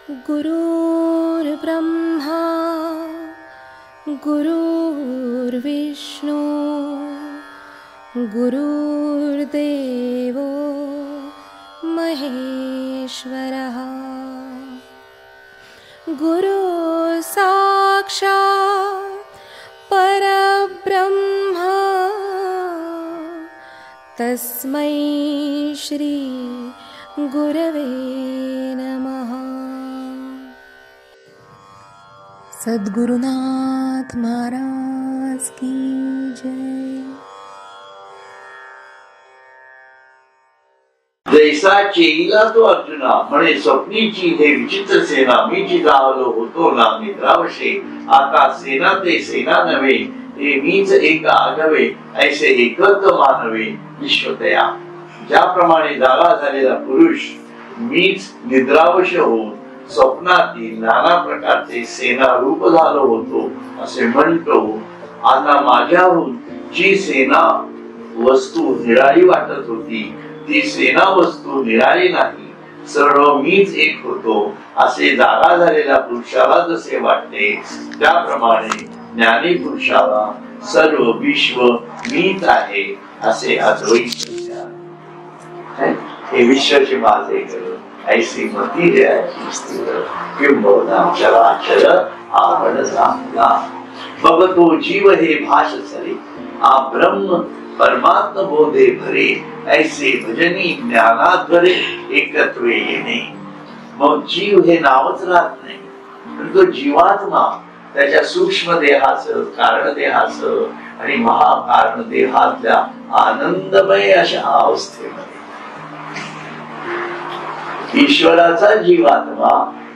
गुरुर्ब्रह्मा गुरुर्विष्णू गुरुर्देवो महेश्वरः गुरु साक्षात् परब्रह्म तस्मै श्री गुरवे नमः। सद्गुरुनाथ महाराज की जय। जैसा चेला तो अर्जुना म्हणे स्वप्नीची हे विचित्र सेना मी चितावलो होतो ना निद्रावशे आता सेना ते सेना नव्हे हे मीच एक आघवे ऐसे एकच मानवे विश्वतया। ज्याप्रमाणे जागा झालेला पुरुष मीच निद्रावश होऊन स्वप्नातील नाना प्रकारचे सेना रूप झालो होतो असे म्हणतो, आता माझ्याहून जी सेना वस्तू निराळी वाटत होती ती सेना वस्तू निराळी नाही, सर्व मीच एक होतो असे जागा झालेल्या पुरुषाला जसे वाटते त्याप्रमाणे ज्ञानी पुरुषाला सर्व विश्व मीच आहे असे अद्वैत ज्ञान। हे विश्वाचे माझे कर ऐसी मती किंबहुना चराचर आपण सांगला। बघतो जीव हे भाष सरे आ ब्रह्म परमात्म बोधे भरे ऐसे भजनी ज्ञानाद्वारे एकत्वे येणे। मग जीव हे नावच राहत नाही, परंतु जीवात्मा त्याच्या सूक्ष्म देहासह कारण देहासह आणि महाकारण देहातल्या आनंदमय अशा अवस्थेमध्ये ईश्वराचा जीवात्मा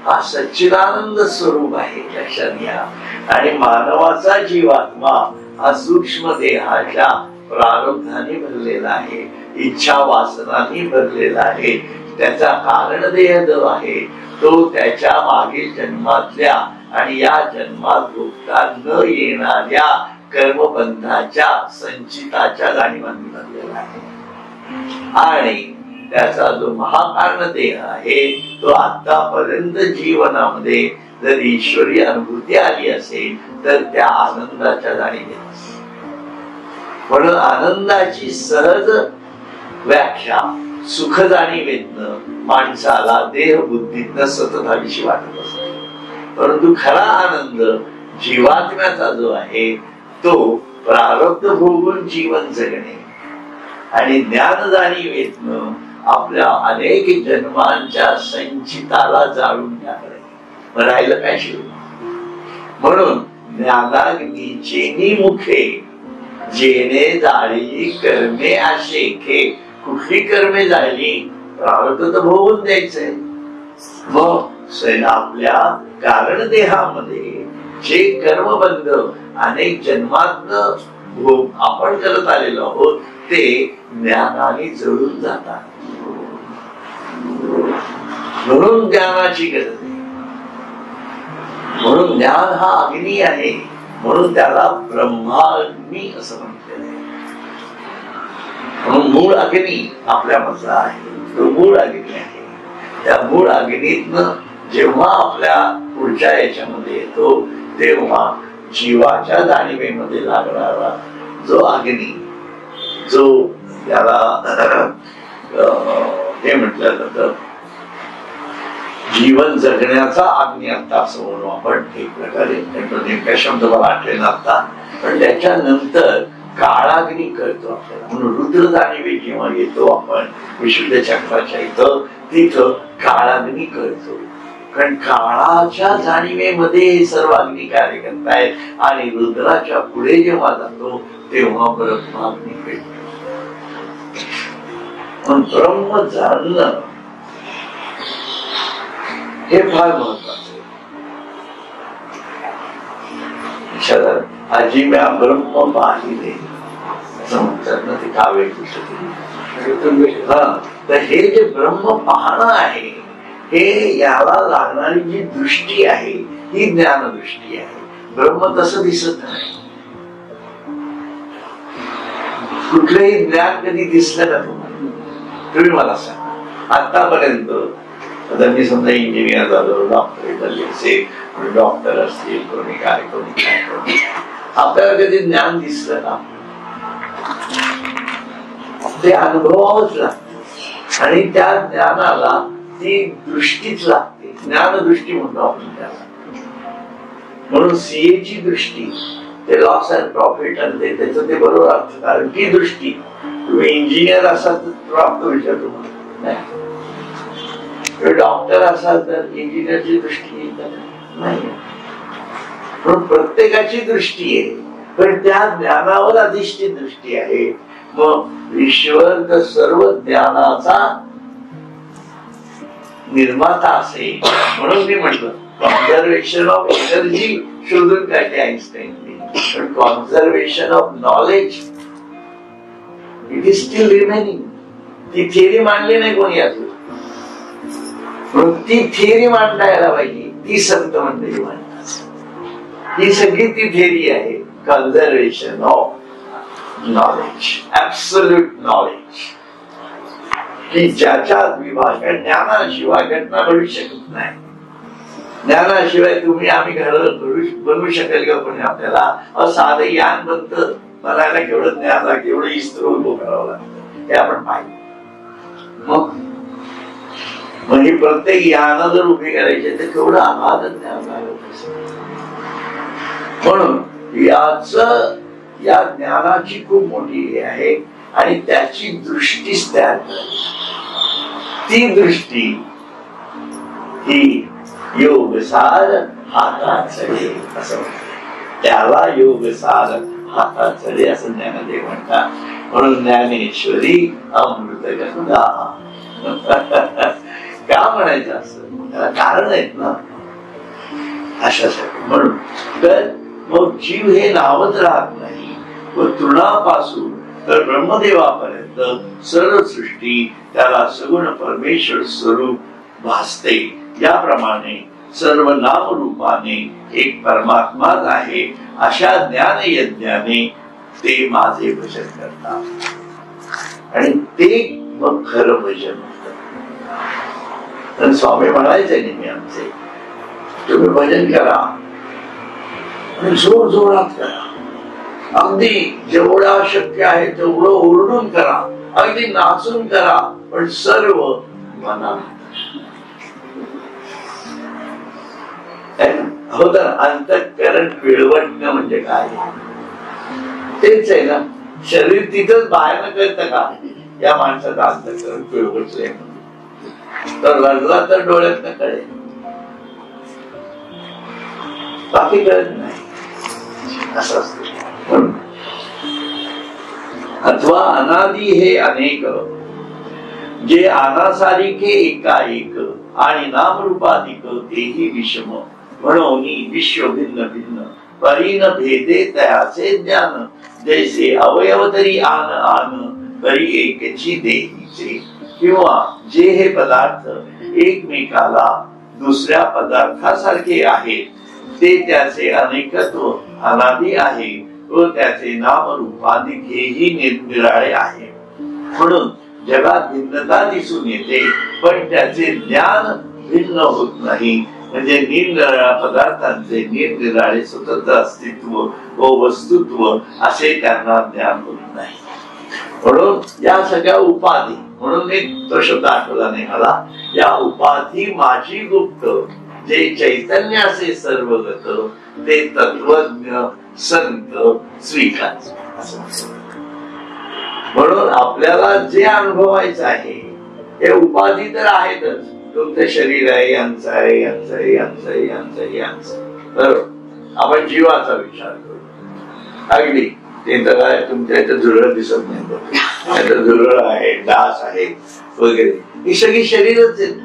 हा सच्चिदानंद स्वरूप आहे लक्षात घ्या, आणि मानवाचा जीवात्मा हा सूक्ष्म देहाच्या प्रारब्धाने भरलेला आहे, इच्छा वासनांनी भरलेला आहे। त्याचा कारण देह जो आहे तो त्याच्या मागील जन्मातल्या आणि या जन्मात भोगता न येणाऱ्या कर्मबंधाच्या संचिताच्या जाणीवांनी भरलेला आहे। आणि त्याचा जो महाकारण देह आहे तो आतापर्यंत जीवनामध्ये जर ईश्वरी अनुभूती आली असेल तर त्या आनंदाच्या जाणीवेत असेल। म्हणून आनंदाची सहज व्याख्या सुख जाणीवेतनं माणसाला देह बुद्धीतनं सतत हवीशी वाटत असते, परंतु खरा आनंद जीवात्म्याचा जो आहे तो प्रारब्ध भोगून जीवन जगणे आणि ज्ञान जाणीवेतनं आपल्या अनेक जन्मांच्या संचिताला जाळून टाकणे राहिलं काय शिव। म्हणून ज्ञानाग्नीचे मुखे जेने जाळी कर्मे आशेखे, कुठली कर्मे जाळली प्रारब्ध तर भोगून द्यायचंय। मग आपल्या कारण देहामध्ये जे कर्मबंध अनेक जन्मातनं भोग आपण करत आलेलो आहोत ते ज्ञानाने जळून जातात। म्हणून ज्ञानाची गरज आहे, म्हणून ज्ञान हा अग्नी आहे, म्हणून त्याला ब्रह्माग्नी असं म्हटलेलं आहे। म्हणून मूळ अग्नी आपल्यामधला आहे, तो मूळ अग्नी आहे। त्या मूळ अग्नीतनं जेव्हा आपल्या पुढच्या याच्यामध्ये येतो तेव्हा जीवाच्या जाणीवेमध्ये लागणारा जो अग्नी, जो त्याला हे म्हटलं जातं जीवन जगण्याचा अग्नी आता असं म्हणू आपण एक प्रकारे, नेमका शब्द मला आठवेना आता, पण त्याच्यानंतर काळाग्नी कळतो आपल्याला। म्हणून रुद्र जाणीवे जेव्हा येतो आपण विशुद्ध चक्राच्या इथं तिथं काळाग्नी कळतो, कारण काळाच्या जाणीवेमध्ये सर्व अग्नी कार्य करतायत आणि रुद्राच्या पुढे जेव्हा जातो तेव्हा ब्रह्माग्नी कळतो। पण ब्रह्म जाणणं हे फार महत्वाचं आहे। आजी म्या ब्रह्म पाहिले असं म्हणतात ना, ते काव्य तर हे जे ब्रह्म पाहणं आहे हे याला लागणारी जी दृष्टी आहे ही ज्ञानदृष्टी आहे। ब्रह्म तसं दिसत नाही। कुठलंही ज्ञान कधी दिसलं का तुम्हाला? तुम्ही मला सांगा आतापर्यंत आता मी समजा इंजिनियर झालो, डॉक्टर झाले असेल, डॉक्टर असतील, कोणी काय आपल्याला कधी ज्ञान दिसलं ना, ते अनुभवावंच लागते आणि त्या ज्ञानाला ती दृष्टीच लागते, ज्ञानदृष्टी म्हणतो आपण त्याला. म्हणून सीए ची दृष्टी, ते लॉस अँड प्रॉफिट आणि त्याचं ते बरोबर अर्थ, कारण ती दृष्टी. तुम्ही इंजिनियर असाल तर प्राप्त विचार तुम्हाला नाही, डॉक्टर असाल तर इंजिनियरची दृष्टी नाही. म्हणून प्रत्येकाची दृष्टी आहे, पण त्या ज्ञानावर अधिष्ठित दृष्टी आहे. मग ईश्वर तर सर्व ज्ञानाचा निर्माता असेल. म्हणून मी म्हटलं कॉन्झर्वेशन ऑफ एनर्जी शोधून काढले आईन्स्टाईनने, पण conservation of knowledge it is steel remaining. ती थिअरी मांडली नाही कोणी अजून, म्हणून ती थिअरी मांडता यायला पाहिजे. ती संत मंडळी मांडतात, ही सगळी ती थिअरी आहे. Conservation of knowledge, absolute knowledge, की ज्याच्या विभाग ज्ञानाशिवाय घटना घडू शकत नाही. ज्ञानाशिवाय तुम्ही आम्ही घर बनवू शकेल का कोणी आपल्याला? साधं यान बनतं, बनायला केवढं ज्ञान लागतं, केवढं इस्रो उभं करावं लागतं हे आपण पाहिजे. मग म्हणजे प्रत्येक यान जर उभी करायची तर केवढं अगाध ज्ञान लागत. म्हणून या ज्ञानाची खूप मोठी आहे आणि त्याची दृष्टीच तयार करायची. ती दृष्टी ही योगसार हातात चढे असं म्हणतात, त्याला योगसार हातात चढे असं ज्ञानदेव म्हणतात. म्हणून ज्ञानेश्वरी अमृत गंगा का म्हणायचं असं, त्याला कारण आहेत ना अशासाठी. म्हणून तर मग जीव हे नावच राहत नाही, व तृणापासून तर ब्रह्मदेवापर्यंत सर्व सृष्टी त्याला सगुण परमेश्वर स्वरूप भासते. याप्रमाणे सर्व नामरूपाने एक परमात्माच आहे अशा ज्ञान यज्ञाने ते माझे भजन करतात आणि ते मग खरं भजन म्हणतात. स्वामी म्हणायचे नेहमी आमचे, तुम्ही भजन करा आणि जोर जोरात करा, अगदी जेवढा शक्य आहे तेवढं ओरडून करा, अगदी नाचून करा, पण सर्व मना होत. अंतःकरण पिळवटणं म्हणजे काय? तेच आहे ना, शरीर तिथंच बाहेर कळतं का या माणसाचं अंतःकरण पिळवटलंय म्हणून? तर रडला तर डोळ्यात न कळेल, बाकी कळत नाही असं असतं. अथवा अनादि हे अनेक, जे आनासारिखे एकाएक आणि नामरूपाधिक तेही विषम, म्हणून विश्व भिन्न भिन्न परीन भेदे तयाचे ज्ञान, जैसे अवयव तरी आन आन तरी एकची देहीचे. किंवा जे हे पदार्थ एकमेकाला दुसऱ्या पदार्थासारखे आहेत ते त्याचे अनेकत्व अनादि आहे व त्याचे नामरूपाधिक हेही निरनिराळे आहे. म्हणून जगात भिन्नता दिसून येते, पण त्याचे ज्ञान भिन्न होत नाही. म्हणजे निरनिराळ्या पदार्थांचे निरनिराळे स्वतंत्र अस्तित्व व वस्तुत्व असे त्यांना ज्ञान होत नाही. म्हणून या सगळ्या उपाधी, म्हणून मी तो शब्द आठवला नाही मला, या उपाधी माझी गुप्त, जे चैतन्य असे सर्वगत ते तत्वज्ञ संत स्वीकार. म्हणून आपल्याला जे अनुभवायचं आहे हे उपाधी तर आहेतच. तुमचं शरीर आहे, यांचं आहे, यांचं आहे, यांचं आहे, यांचं आहे, यांचं. बरोबर, आपण जीवाचा विचार करू. अगदी ते तर काय तुमच्या इथं झुरळ दिसत नाही, झुरळ आहे, डास आहे वगैरे, ही सगळी शरीरच आहेत.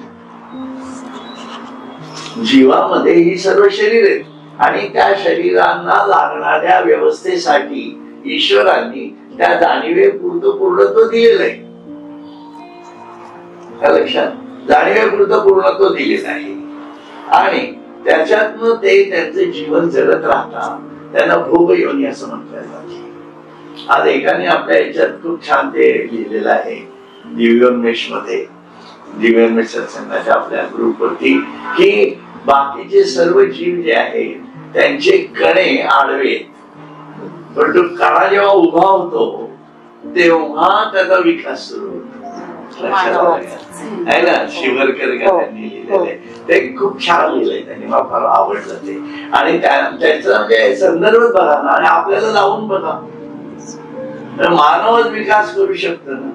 जीवामध्ये ही सर्व शरीर आहेत आणि त्या शरीरांना लागणाऱ्या व्यवस्थेसाठी ईश्वरांनी त्या जाणीवेपुरतं पूर्णत्व दिलेलं आहे. लक्षात, जाणीवेपुरतं पूर्णत्व दिलेलं आहे आणि त्याच्यातनं ते त्यांचे जीवन जगत राहतात. त्यांना भोग योनी असं म्हणता येतात. आज एकाने आपल्या याच्यात खूप छान ते लिहिलेलं आहे दिव्योन्मेष मध्ये, दिव्यांग सत्संगाच्या आपल्या ग्रुपवरती की बाकीचे सर्व जीव जे आहेत त्यांचे कणे आडवे, पण तो कणा जेव्हा उभा होतो तेव्हा त्याचा विकास सुरू होतो. आहे ना, शिवरकर त्यांनी लिहिलेलं ते खूप छान लिहिलंय त्यांनी, मला फार आवडलं ते. आणि त्याचा म्हणजे संदर्भ बघा ना, आणि आपल्याला लावून बघा, तर मानवच विकास करू शकतो ना,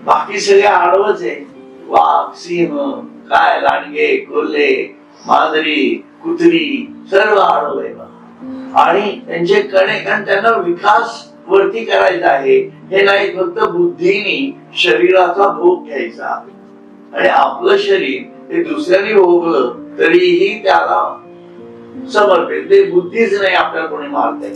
बाकी सगळे आडवच आहे. वाघ, सिंह, काय, लांडगे, कोल्हे, मांजरी, कुत्री सर्व आडव आहे. आणि त्यांचे कणे, कारण त्यांना विकास वरती करायचा आहे, हे नाही फक्त बुद्धीने शरीराचा भोग घ्यायचा. आणि आपलं शरीर हे दुसऱ्याने भोगलं तरीही त्याला समर्पित, ते बुद्धीच नाही आपल्याला कोणी मारते.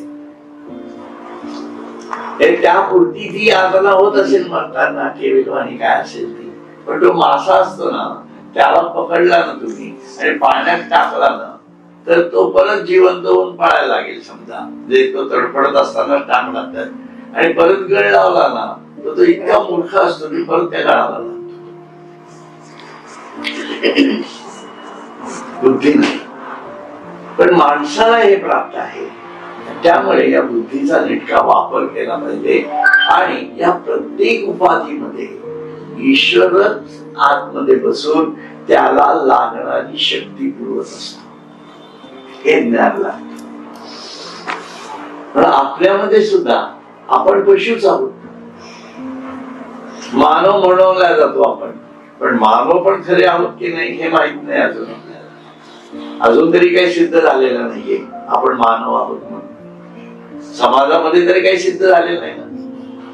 त्यापुरती ती आपल्याला होत असेल मरताना केविलवाणी काय असेल ती, पण तो मासा असतो ना, त्याला पकडला ना तुम्ही आणि पाण्यात टाकला ना, तर तो परत जिवंत होऊन पळायला लागेल. समजा जे तो तडफडत असताना टाकला तर, आणि परत गळ लावला ना, तो इतका मूर्ख असतो की परत त्या गळाला लागतो. बुद्धी नाही, पण माणसाला हे प्राप्त आहे. त्यामुळे या बुद्धीचा नीटका वापर केला पाहिजे. आणि या प्रत्येक उपाधीमध्ये ईश्वरच आतमध्ये बसून त्याला लागणारी शक्ती पुरवत असतो, हे ज्ञान लागतं. आपल्यामध्ये सुद्धा आपण पशुच आहोत. मानव म्हणवला जातो आपण, पण मानव पण खरे आहोत की नाही हे माहित नाही अजून आपल्याला. अजून तरी काही सिद्ध झालेलं नाहीये आपण मानव आहोत म्हणून. समाजामध्ये तरी काही सिद्ध झालेलं नाही ना.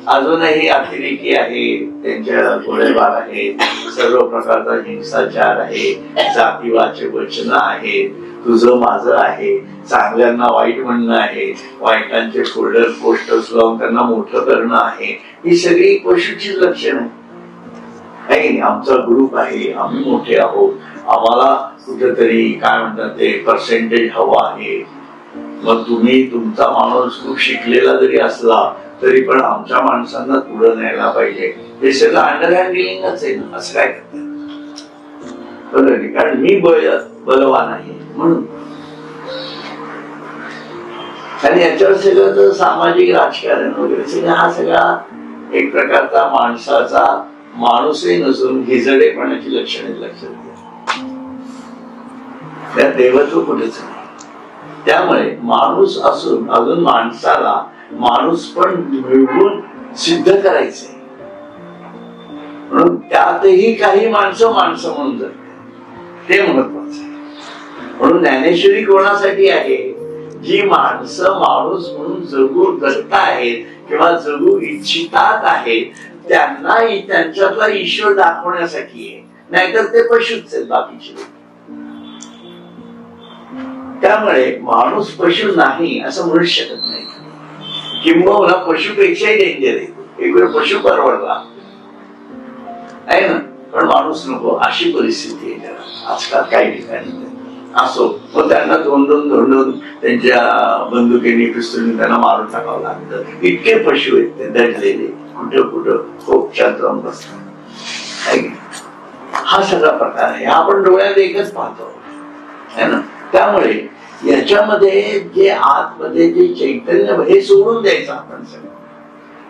अजूनही अतिरेकी आहे, त्यांच्या गोळेबार आहे, सर्व प्रकारचा हिंसाचार आहे, जातीवाचे वचन आहे, तुझं माझं आहे, चांगल्यांना वाईट म्हणणं आहे, वाईटांचे फोल्डर पोस्टर्स लावून त्यांना मोठं करणं आहे. ही सगळी पशुची लक्षणं आहे. आमचा ग्रुप आहे, आम्ही मोठे आहोत, आम्हाला कुठेतरी काय म्हणतात ते पर्सेंटेज हवा आहे. मग तुम्ही तुमचा माणूस खूप शिकलेला जरी असला तरी पण आमच्या माणसांना पुढे न्यायला पाहिजे. हे सगळं अंडर हँड डिलिंगच आहे ना. असं काय करतात बरोबर, कारण मी बलवान आहे म्हणून. आणि याच्यावर सगळं तर सामाजिक राजकारण वगैरे सगळं, हा सगळा एक प्रकारचा माणसाचा माणूसही नसून हिजडेपणाची लक्षणे लक्षात त्या देवत्व कुठेच नाही. त्यामुळे माणूस असून अजून माणसाला माणूस पण मिळवून सिद्ध करायचंय, म्हणून त्यातही काही माणसं माणसं म्हणून जगतात, ते महत्वाचं आहे. म्हणून ज्ञानेश्वरी कोणासाठी आहे? जी माणसं माणूस म्हणून जगू जगत आहेत किंवा जगू इच्छितात आहेत, त्यांना त्यांच्यातला ईश्वर दाखवण्यासाठी आहे. नाहीतर ते पशुच आहेत बाकीचे. त्यामुळे माणूस पशु नाही असं म्हणू शकत नाही. किंबहुना पशुपेक्षाही डेंजर आहे. एक वेळ पशु परवडला आहे ना, पण माणूस नको अशी परिस्थिती आहे आजकाल काही ठिकाणी. असो, मग त्यांना धोंडून त्यांच्या बंदुकीने पिस्तुलीने त्यांना मारून टाकावं लागतं. इतके पशु आहेत ते दडलेले, कुठं कुठं खूप जाऊन बसतात. हा सगळा प्रकार आहे, आपण डोळ्यात एकच पाहतो है ना. त्यामुळे याच्यामध्ये जे आतमध्ये जे चैतन्य हे सोडून द्यायचं आपण सगळं.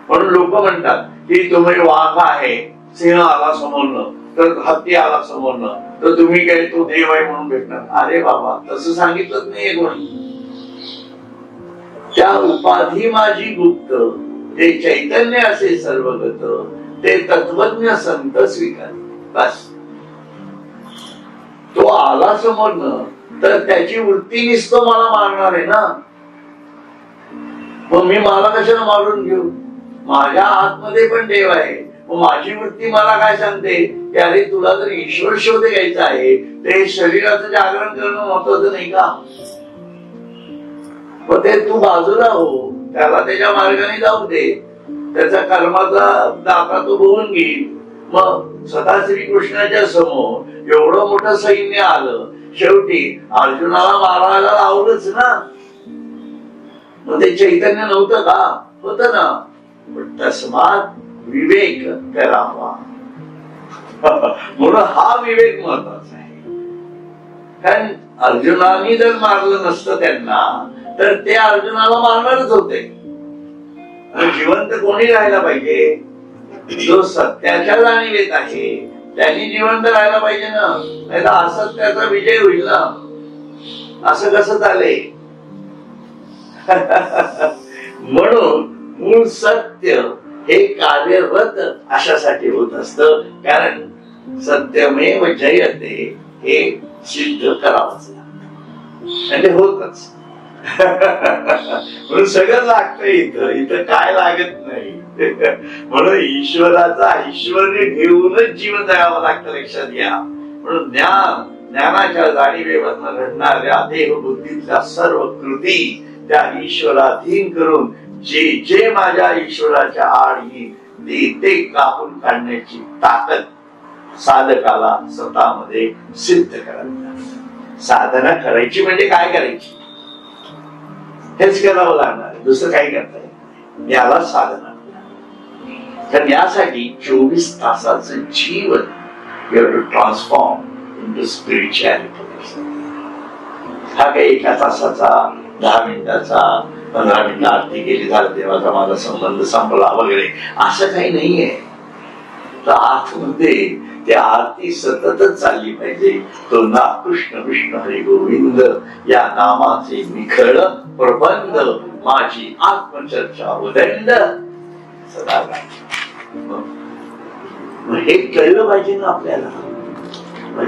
म्हणून लोक म्हणतात की तुम्ही वाघ आहे, सिंह आला समोरनं, तर हत्ती आला समोरनं, तर तुम्ही काय तो देव आहे म्हणून भेटणार. अरे बाबा, तसं सांगितलंच नाहीये कोणी. त्या उपाधी माझी गुप्त, ते चैतन्य असे सर्वगत, ते तत्वज्ञ संत स्वीकार. बस, तो आला समोरनं तर त्याची वृत्ती निसतो मला मारणार आहे ना. मग मी मला कशाला मारून घेऊ? माझ्या आतमध्ये पण देव आहे. मग माझी वृत्ती मला काय सांगते की अरे तुला जर ईश्वर शोध घ्यायचा आहे, ते शरीराचं जागरण करणं महत्वाचं नाही का? मग ते तू बाजूला हो, त्याला त्याच्या मार्गाने जाऊ दे, त्याचा कर्माचा दाता तो बघून घेईल. मग स्वतः श्रीकृष्णाच्या समोर एवढं मोठं सैन्य आलं, शेवटी अर्जुनाला मारायला लावलंच ना. मग ते चैतन्य नव्हतं का? होतं ना. पण तस्मात विवेक करावा. म्हणून हा विवेक महत्वाचा आहे. कारण अर्जुनाने जर मारलं नसतं त्यांना तर ते अर्जुनाला मारणारच होते. जिवंत कोणी राहायला पाहिजे? जो सत्याच्या जाणीवेत आहे त्यांनी जिवंत राहायला पाहिजे ना, नाही तर असत्याचा विजय होईल ना. असं कसं चालेल? म्हणून मूळ सत्य हे कार्यरत अशासाठी होत असतं, कारण सत्यमेव जयते हे सिद्ध करावंच लागतं आणि होतच. म्हणून सगळं लागतं इथं काय लागत नाही. म्हणून ईश्वराचा ऐश्वर्य घेऊनच जीवन जगावं लागतं, लक्षात घ्या. म्हणून ज्ञानाच्या जाणीवेवरनं घडणाऱ्या देह बुद्धीतल्या सर्व कृती त्या ईश्वराधीन करून जे जे माझ्या ईश्वराच्या आड येईल ते कापून काढण्याची ताकद साधकाला स्वतःमध्ये सिद्ध करावी. साधना करायची म्हणजे काय करायची हेच करावं लागणार, दुसरं काही करता येत नाही. याला साधना. तर यासाठी 24 तासाचं जीवन ट्रान्सफॉर्म इंटू स्पिरिच्युअलिटी. हा काही एका तासाचा, 10 मिनिटाचा, 15 मिनिटं आरती केली झालं देवाचा माझा संबंध संपला वगैरे असं काही नाहीये. तर आतमध्ये त्या आरती सततच चालली पाहिजे. तो ना कृष्ण विष्णू हरी गोविंद या नामाचे निखळ प्रबंध माझी आत्मचर्चा उदंड सदा. हे कळलं पाहिजे ना आपल्याला.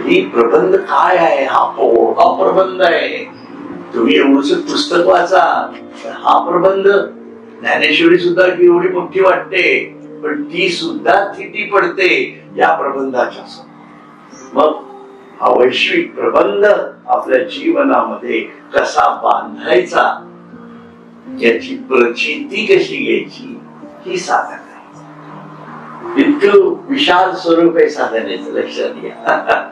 ही प्रबंध काय आहे? हा प्रबंध आहे. तुम्ही एवढंच पुस्तक वाचा, हा प्रबंध. ज्ञानेश्वरी सुद्धा एवढी मोठी वाटते, पण ती सुद्धा थिटी पडते या प्रबंधाच्या. मग हा वैश्विक प्रबंध आपल्या जीवनामध्ये कसा बांधायचा, याची प्रचिती कशी घ्यायची, ही साधन आहे. इतकं विशाल स्वरूप आहे साधनेचं, लक्षात घ्या.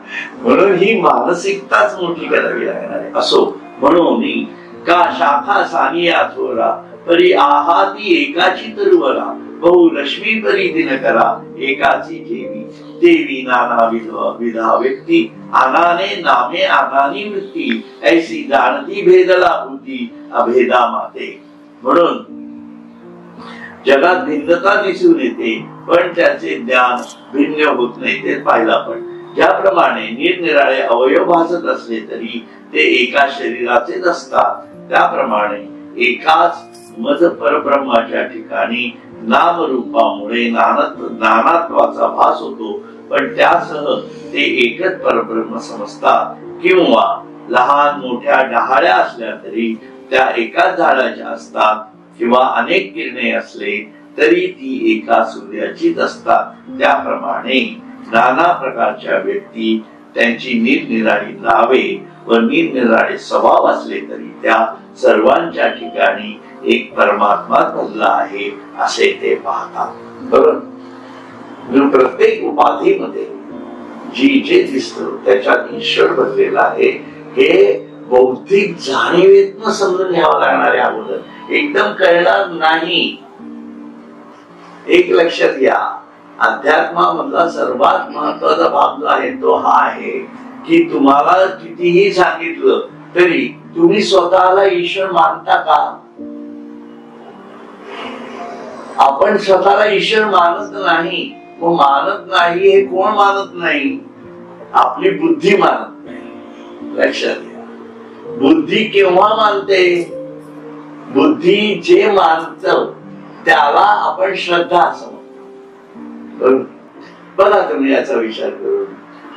म्हणून ही मानसिकताच मोठी करावी लागणार आहे. असो म्हणून का शाखा सानिया थोरा परी आहाती एकाची तरुवरा बहु लक्ष्मी परी दिन करा एकाची देवी देवी नाना विधा व्यक्ती आनाने नामे आनानी वृत्ती ऐसी जाणती भेदला बुद्धी अभेदा माते. म्हणून जगात भिन्नता दिसून येते पण त्याचे ज्ञान भिन्न होत नाही, ते पाहिला. पण ज्याप्रमाणे निरनिराळे अवयव भासत असले तरी ते एका शरीराचेच असतात, त्याप्रमाणे एकाच मज परब्रह्माच्या ठिकाणी नामरूपामुळे नानात्वाचा भास होतो, पण त्यासह ते एकच परब्रह्म समजतात. किंवा लहान मोठ्या डहाळ्या असल्या तरी त्या एकाच झाडाच्या असतात, किंवा अनेक किरणे असले तरी ती एका सूर्याचीच असतात. त्याप्रमाणे नाना प्रकारच्या व्यक्ती, त्यांची निरनिराळी नावे व निरनिराळे स्वभाव असले तरी त्या सर्वांच्या ठिकाणी एक परमात्मा बसला आहे असे ते पाहतात. बरोबर. प्रत्येक उपाधीमध्ये जी जे दिसतं त्याच्यात ईश्वर बसलेला आहे हे बौद्धिक जाणीवेतनं समजून घ्यावं लागणार आहे. अगोदर एकदम कळणार नाही. एक लक्षात घ्या, अध्यात्मामधला सर्वात महत्वाचा भाग जो आहे तो हा आहे की तुम्हाला कितीही सांगितलं तरी तुम्ही स्वतःला ईश्वर मानता का? आपण स्वतःला ईश्वर मानत नाही. मग मानत नाही हे कोण मानत नाही? आपली बुद्धी मानत नाही. लक्षात घ्या, बुद्धी केव्हा मानते? बुद्धी जे मानत त्याला आपण श्रद्धा असं म्हणतो. बघा तुम्ही याचा विचार करून.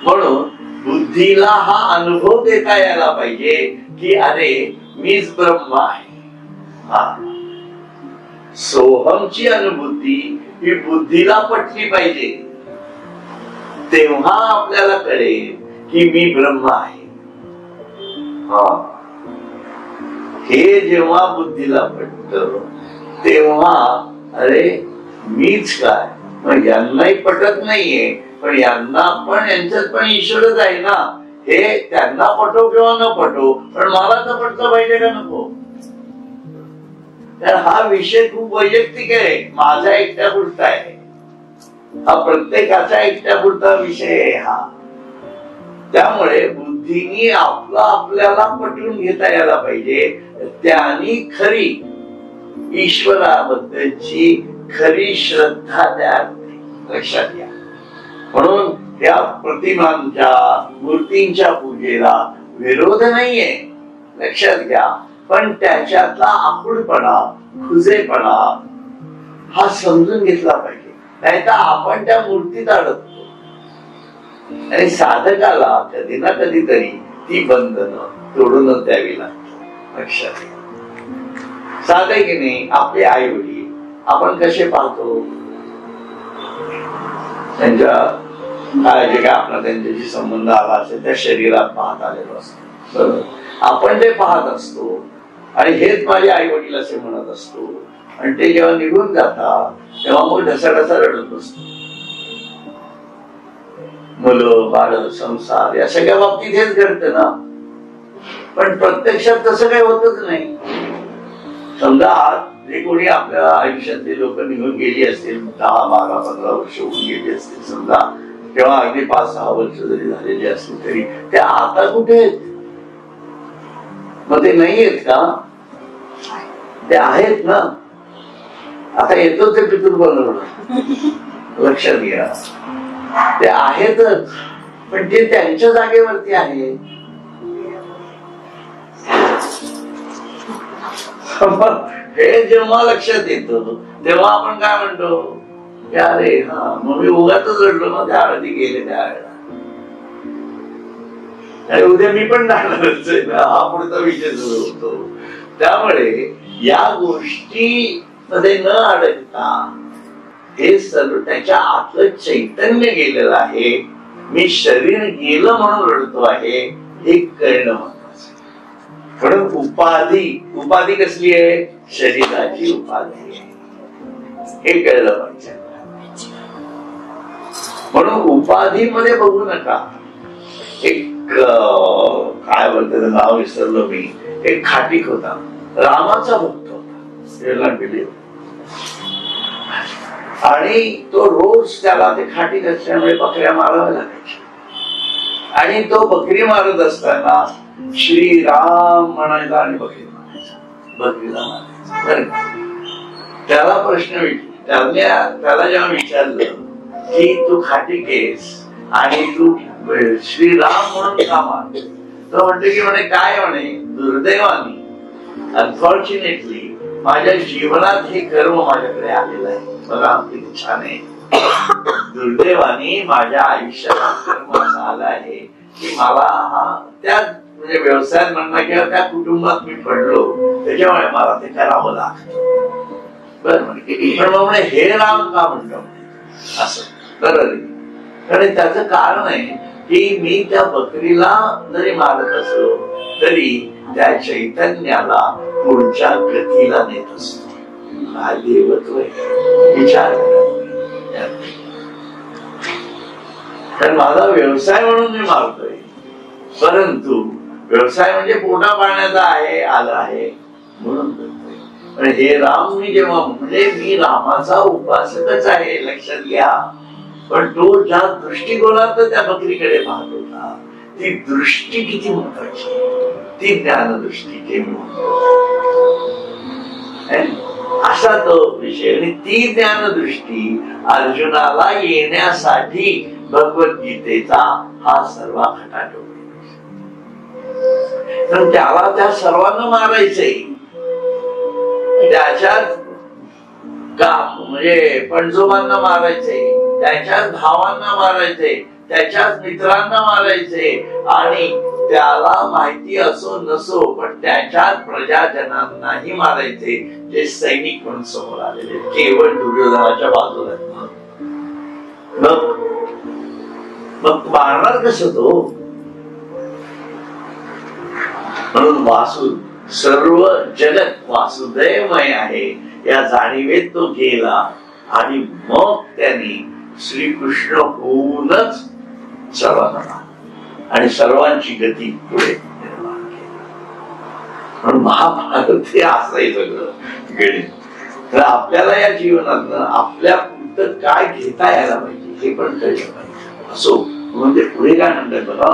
म्हणून बुद्धीला हा अनुभव देता यायला पाहिजे की अरे मीच ब्रह्म आहे. सोहमची अनुभूती ही बुद्धीला पटली पाहिजे, तेव्हा आपल्याला कळेल की मी ब्रह्म आहे. हे जेव्हा बुद्धीला पटत तेव्हा अरे मीच काय, मग यांनाही पटत नाहीये पण यांना पण यांच्यात पण ईश्वरच आहे ना, हे त्यांना पटो किंवा न पटो पण मला तर पटलं पाहिजे का नको? तर हा विषय खूप वैयक्तिक आहे, माझा एकट्या गोष्ट आहे. हा प्रत्येकाचा एकट्या पुरता विषय आहे हा. त्यामुळे बुद्धीनी आपला आपल्याला पटवून घेता यायला पाहिजे. त्यांनी खरी ईश्वराबद्दलची खरी श्रद्धा तयार लक्षात घ्या. म्हणून त्या प्रतिमांच्या मूर्तींच्या पूजेला विरोध नाहीये, लक्षात घ्या. पण त्याच्यातला आखूडपणा, खुजेपणा हा समजून घेतला पाहिजे. नाहीतर आपण त्या मूर्तीत अडकतो आणि साधकाला कधी ना कधीतरी ती बंधनं तोडूनच द्यावी लागतात. लक्षात घ्या. साधे की नाही आपले आई वडील आपण कसे पाहतो, त्यांच्या जे काय आपला त्यांच्याशी संबंध आला असेल त्या शरीरात पाहत आलेलो असतो, बरोबर. आपण ते पाहत असतो आणि हेच माझे आई वडील असे म्हणत असतो. आणि ते जेव्हा निघून जातात तेव्हा मग ढसाढसा रडत बसतो. मुलं बाळ संसार या सगळ्या बाबतीत हेच घडतं ना. पण प्रत्यक्षात तसं काही होतच नाही. समजा जे कोणी आपल्या आयुष्यातले लोक निघून गेली असतील, 10, 12, 15 वर्ष होऊन गेली असतील समजा, तेव्हा अगदी 5-6 वर्ष जरी झालेली असली तरी ते आता कुठे आहेत? मग ते नाही आहेत का? ते आहेत ना. आता येतो ते पितृ बनवणं, लक्षात घ्या. ते आहेतच, पण ते त्यांच्या जागेवरती आहे. हे जेव्हा लक्षात येतं तेव्हा आपण काय म्हणतो, अरे हा मग मी उगाचच रडलो ना त्या हळदी गेले त्यावेळेला, आणि उद्या मी पण जाणारच आहे ना, हा पुढचा विषय सुरू होतो. त्यामुळे या गोष्टी मध्ये न अडकता हे सर्व त्याच्या आतलं चैतन्य गेलेलं आहे. मी शरीर गेलं म्हणून रडतो आहे हे कळणं महत्वाचं. म्हणून उपाधी कसली आहे? शरीराची उपाधी आहे, हे कळलं पाहिजे. म्हणून उपाधीमध्ये बघू नका. एक काय बोलते नाव विसरलो मी, एक खाटीक होता, रामाचा भक्त होता, आणि तो रोज त्याला ते खाटीक असल्यामुळे बकऱ्या माराव्या लागायच्या. आणि तो बकरी मारत असताना श्रीराम म्हणायचा आणि बकरी मारायचा, बकरीला मारायचा. त्याला प्रश्न त्याला जेव्हा विचारलं की तू खाटीक आहेस आणि तू श्रीराम म्हणून का मार, तो म्हणतो की म्हणे काय म्हणे, दुर्दैवाने अनफॉर्च्युनेटली माझ्या जीवनात हे कर्म माझ्याकडे आलेलं आहे. बघा किती छान आहे. दुर्दैवाने माझ्या आयुष्यात कर्म असं आलं आहे की मला हा त्या म्हणजे व्यवसायात म्हणणं किंवा त्या कुटुंबात मी पडलो, त्याच्यामुळे मला ते करावं लागतं. बरं, पण मग हे राम का म्हणतो असं, बरोबर. कारण त्याचं कारण आहे की मी त्या बकरीला जरी मारत असलो तरी त्या चैतन्याला पुढच्या गतीला नेत असतो. हा देवत्व विचार करा. कारण माझा व्यवसाय म्हणून मी मारतोय, परंतु व्यवसाय म्हणजे पोटा पाण्याचा आहे, आला आहे म्हणून करतोय. पण हे राम मी जेव्हा म्हणजे मी रामाचा उपासकच आहे, लक्षात घ्या. पण तो ज्या दृष्टिकोनात त्या बकरीकडे पाहत होता ती दृष्टी किती महत्वाची, ती ज्ञानदृष्टी जे असा तो विषय. आणि ती ज्ञानदृष्टी अर्जुनाला येण्यासाठी भगवद्गीतेचा हा सर्व खटाटोप. तर त्याला त्या सर्वांना मारायचंय, त्याच्यात का म्हणजे पणजोबांना मारायचे, त्याच्याच भावांना मारायचे, त्याच्याच मित्रांना मारायचे, आणि त्याला माहिती असो नसो पण त्याच्याच प्रजाजनांनाही मारायचे जे सैनिक म्हणून समोर आलेले, केवळ दुर्योधनाच्या बाजूला. मग मारणार कसं तो? म्हणून सर्व जगत वासुदेवमय आहे या जाणीवेत तो गेला, आणि मग त्यांनी श्रीकृष्ण होऊनच सर्वांना आणि सर्वांची गती पुढे निर्माण केली. म्हणून महाभारत हे असंही सगळं गणित. तर आपल्याला या जीवनात आपल्या तर काय घेता यायला पाहिजे हे पण कळलं पाहिजे. असो म्हणजे पुढे काय म्हणतात बघा,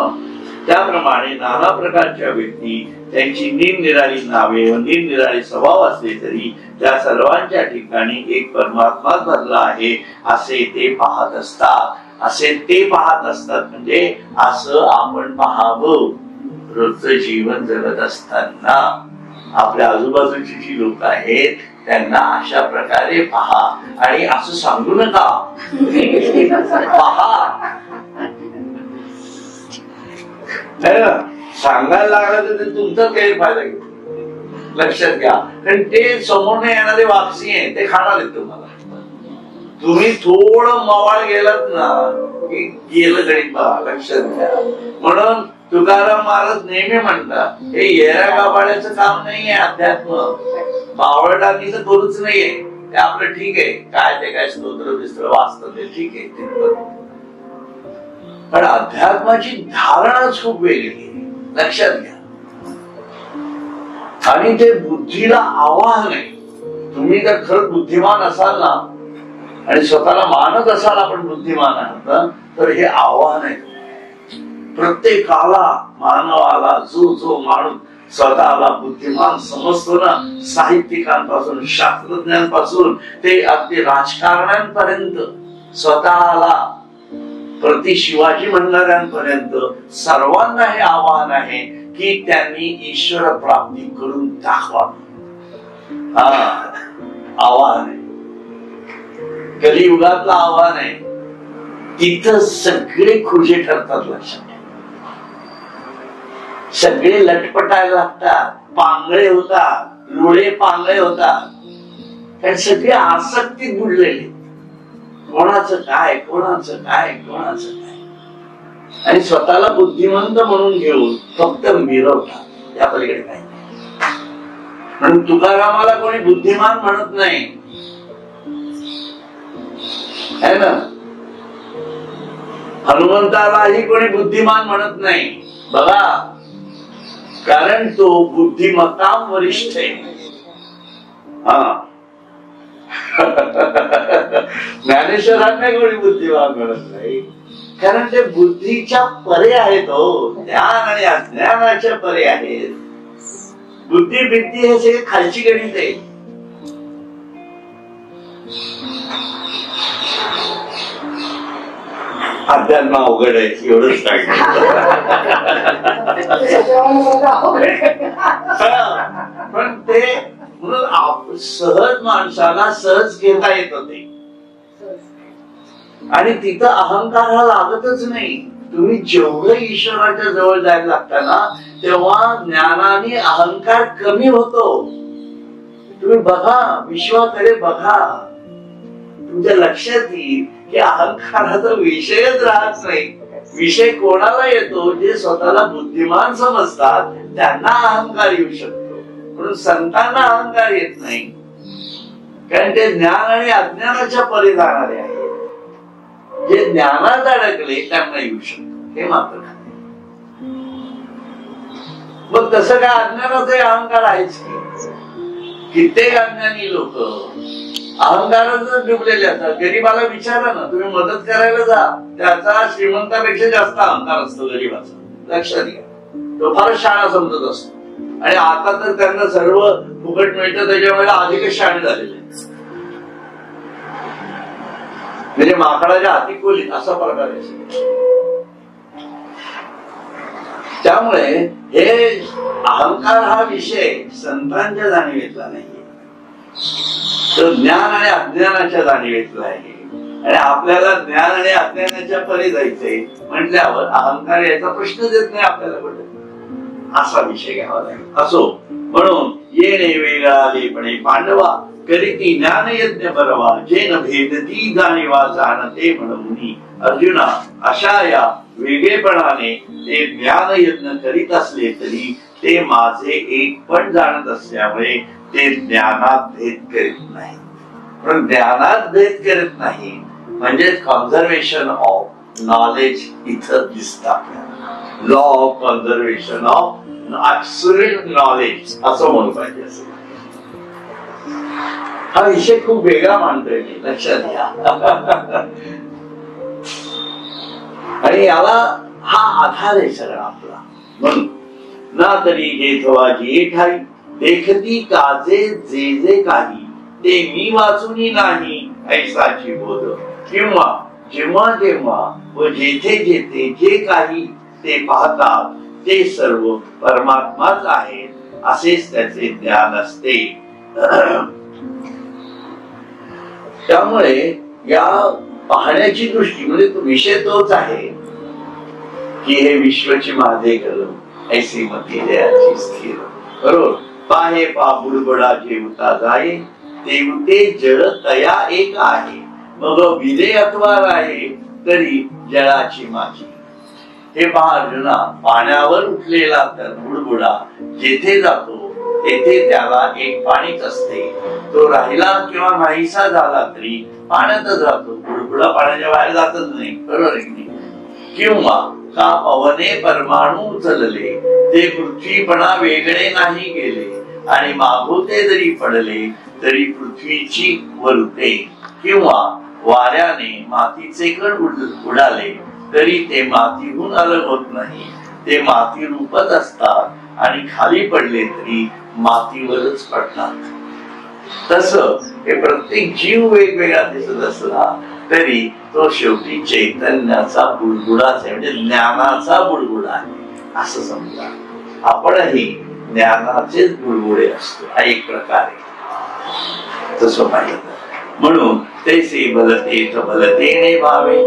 त्याप्रमाणे नाना प्रकारच्या व्यक्ती त्यांची निरनिराळी नावे व निरनिराळी स्वभाव असले तरी त्या सर्वांच्या ठिकाणी एक परमात्मा भरला आहे असे ते पाहत असतात. असे ते पाहत असतात म्हणजे असं आपण पाहावं. रोजचं जीवन जगत असताना आपल्या आजूबाजूची जी लोक आहेत त्यांना अशा प्रकारे पहा आणि असं सांगू नका पहा. सांगायला लागलं तर तुमचाच गैरफायदा घेऊ. लक्षात घ्या, कारण ते समोर येणारे वापसी आहे ते खाणार आहेत तुम्हाला. तुम्ही थोडं मवाळ गेलात ना की गेलं गणित बघा. लक्षात घ्या. म्हणून तुकाराम महाराज नेहमी म्हणतात हे येऱ्या गाभाड्याचं काम नाहीये अध्यात्म. बावळटांनी तर करूच नाहीये. ते आपलं ठीक आहे, काय ते काय स्तोत्र बिस्त्र वाचतं ते ठीक आहे, पण अध्यात्माची धारणाच खूप वेगळी आहे. लक्षात घ्या. आणि ते बुद्धीला आव्हान आहे. तुम्ही जर खरंच बुद्धिमान असाल ना आणि स्वतःला मानत असाल आपण बुद्धिमान आहात तर हे आव्हान आहे. प्रत्येकाला मानवाला जो माणूस स्वतःला बुद्धिमान समजतो ना, साहित्यिकांपासून शास्त्रज्ञांपासून ते अगदी राजकारण्यांपर्यंत, स्वतःला प्रति शिवाजी म्हणणाऱ्यांपर्यंत सर्वांना हे आव्हान आहे की त्यांनी ईश्वर प्राप्ती करून दाखवावी. आव्हान आहे, कलियुगातलं आव्हान आहे. तिथं सगळे खुजे ठरतात. लक्षात, सगळे लटपटायला लागतात, पांगळे होतात, लोळे पांगळे होतात, कारण सगळे आसक्तीत बुडलेले. कोणाचं काय कोणाचं काय कोणाचं काय, आणि स्वतःला बुद्धिमंत म्हणून घेऊन फक्त मिरवतात. त्या पलीकडे काय नाही. म्हणून तुकारामाला कोणी बुद्धिमान म्हणत नाही है ना. हनुमंतालाही कोणी बुद्धिमान म्हणत नाही बघा, कारण तो बुद्धिमत्ता वरिष्ठ आहे. ज्ञानेश्वरांना कोणी बुद्धिमान म्हणत नाही, कारण ते बुद्धीच्या परे आहेत. ज्ञान आणि अज्ञानाच्या परे आहेत. बुद्धी बिद्धी हे सगळे खालची गणित आहे. अध्यात्म अवघड आहे एवढंच पण ते म्हणून सहज माणसाला सहज घेता येत होते आणि तिथं अहंकार हा लागतच नाही. तुम्ही जेवढं ईश्वराच्या जवळ जायला लागता ना तेव्हा ज्ञानाने अहंकार कमी होतो. तुम्ही बघा, विश्वाकडे बघा, तुमच्या लक्षात येईल की अहंकाराचा विषयच राहत नाही. विषय कोणाला येतो? जे स्वतःला बुद्धिमान समजतात त्यांना अहंकार येऊ शकतो. म्हणून संतांना अहंकार येत नाही, कारण ते ज्ञान आणि अज्ञानाच्या परे जाणारे आहे. जे ज्ञानात अडकले त्यांना येऊ शकतो, हे मात्र नाही. मग तसं काय अज्ञानाचे अहंकार आहेच की. कित्येक अज्ञानी लोक अहंकारातच डुबलेले असतात. गरीबाला विचारा ना, तुम्ही मदत करायला जा, त्याचा श्रीमंतापेक्षा जास्त अहंकार असतो गरीबाचा. लक्षात घ्या. तो फारच शहाणा समजत असतो, आणि आता तर त्यांना सर्व फुकट मिळतं त्याच्यामुळे अधिकच शहाणे झालेले. म्हणजे माकडाच्या हाती कोली असा प्रकार आहे. त्यामुळे हे अहंकार हा विषय संतांच्या जाणीवेतला नाहीये, तर ज्ञान आणि अज्ञानाच्या जाणीवेतला आहे. आणि आपल्याला ज्ञान आणि अज्ञानाच्या परे जायचंय म्हटल्यावर अहंकार याचा प्रश्नच येत नाही आपल्याला पडत. असा विषय घ्यावा लागेल. असो, म्हणून येणे वेगळालेपणे पांडवा करीती ज्ञान यज्ञ बरवा, जे न भेदती जाणीवा जाणते म्हणून. अर्जुना, अशा या वेगळेपणाने ते ज्ञान यज्ञ करीत असले तरी ते माझे एक पण जाणत असल्यामुळे ते ज्ञानात भेद करीत नाही. पण ज्ञानात भेद करत नाही म्हणजे कॉन्झर्वेशन ऑफ नॉलेज इथं दिसत आपल्याला. Law of conservation of absolute knowledge असं म्हणू पाहिजे. असं हा विषय खूप वेगळा मानतोय मी, लक्षात घ्या. आणि याला हा आधार आहे सगळा आपला. म्हणून ना तरी घेतवा जे ठाई देखती काजे जे जे काही ते मी वाचुनी नाही ऐसाची बोध. किंवा जेव्हा जेव्हा व जेथे जेथे जे काही ते पाहतात ते सर्व परमात्माच आहे असेच त्याचे ज्ञान असते. त्यामुळे या पाहण्याची दृष्टी म्हणजे तो विषय तोच आहे की हे विश्वची माझे कलम ऐसी मती दयाची स्थिर. बरोबर. पाहे पा बुडबडा जेवता जाये तेवते जळ तया एक आहे. मग विदे अथवा राहे तरी जळाची माझी. हे पहा अर्जुना, पाण्यावर उठलेला तर बुडबुडा जेथे जातो तेथे त्याला एक पाणीच असते. तो राहिला किंवा नाहीसा झाला तरी पाण्यातच राहतो. बुडबुडा पाण्याच्या बाहेर जातच नाही. बरोबर आहे की नाही? किंवा का पवने परमाणू उचलले ते पृथ्वीपणा वेगळे नाही गेले आणि मागोते जरी पडले तरी पृथ्वीची वरुते. किंवा वाऱ्याने मातीचे कण उडाले तरी ते मातीहून अलग होत नाही. ते माती रूपच असतात आणि खाली पडले तरी मातीवरच पडतात. तस हे प्रत्येक जीव वेगवेगळा दिसत असला तरी तो शेवटी चैतन्याचा बुडबुडाच आहे, म्हणजे ज्ञानाचा बुडबुडा आहे असं समजा. आपणही ज्ञानाचेच बुडबुडे असतो हा एक प्रकार आहे तसं पाहिलं. म्हणून तैसे भलते तर भलतेने भावे